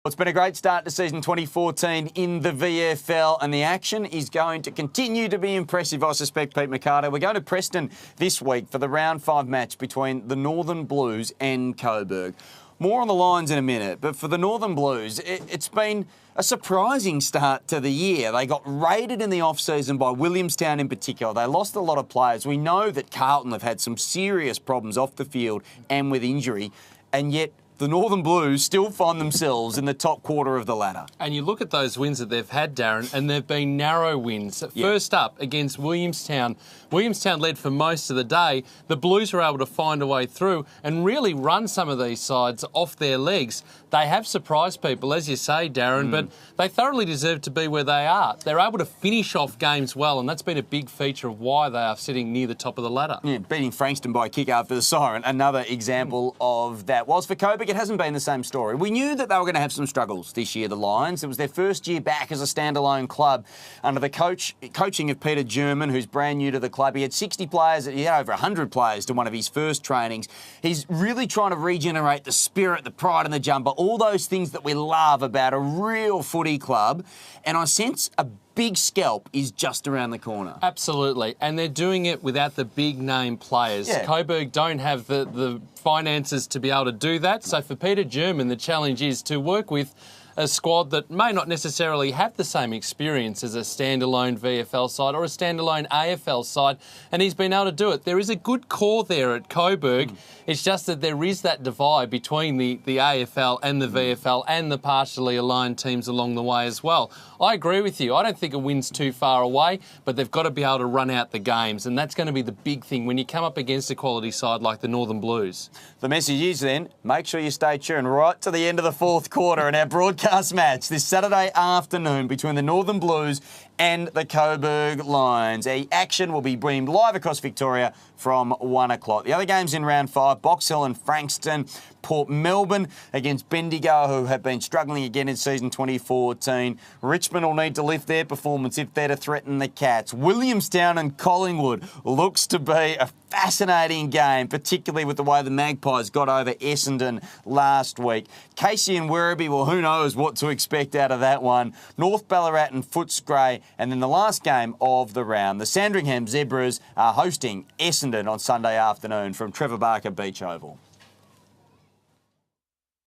It's been a great start to season 2014 in the VFL, and the action is going to continue to be impressive, I suspect, Pete Marcato. We're going to Preston this week for the round 5 match between the Northern Blues and Coburg. More on the Lions in a minute, but for the Northern Blues, it's been a surprising start to the year. They got raided in the off-season by Williamstown in particular. They lost a lot of players. We know that Carlton have had some serious problems off the field and with injury, and yet the Northern Blues still find themselves in the top quarter of the ladder. And you look at those wins that they've had, Darren, and they've been narrow wins. Yep. First up, against Williamstown. Williamstown led for most of the day. The Blues were able to find a way through and really run some of these sides off their legs. They have surprised people, as you say, Darren, but they thoroughly deserve to be where they are. They're able to finish off games well, and that's been a big feature of why they are sitting near the top of the ladder. Yeah, beating Frankston by a kick after the siren, another example of that. Whilst for Coburg, it hasn't been the same story. We knew that they were going to have some struggles this year, the Lions. It was their first year back as a standalone club under the coaching of Peter German, who's brand new to the club. He had 60 players, he had over 100 players to one of his first trainings. He's really trying to regenerate the spirit, the pride and the jumper, all those things that we love about a real footy club. And I sense a big scalp is just around the corner. Absolutely. And they're doing it without the big name players. Yeah. Coburg don't have the finances to be able to do that. So for Peter German, the challenge is to work with a squad that may not necessarily have the same experience as a standalone VFL side or a standalone AFL side, and he's been able to do it. There is a good core there at Coburg. It's just that there is that divide between the AFL and the VFL and the partially aligned teams along the way as well. I agree with you. I don't think a win's too far away, but they've got to be able to run out the games, and that's going to be the big thing when you come up against a quality side like the Northern Blues. The message is then, make sure you stay tuned right to the end of the fourth quarter in our broadcast match this Saturday afternoon between the Northern Blues and the Coburg Lions. The action will be beamed live across Victoria from 1 o'clock. The other games in round 5, Box Hill and Frankston, Port Melbourne against Bendigo, who have been struggling again in season 2014. Richmond will need to lift their performance if they're to threaten the Cats. Williamstown and Collingwood looks to be a fascinating game, particularly with the way the Magpies got over Essendon last week. Casey and Werribee, well, who knows what to expect out of that one. North Ballarat and Footscray, and then the last game of the round. The Sandringham Zebras are hosting Essendon on Sunday afternoon from Trevor Barker Beach Oval.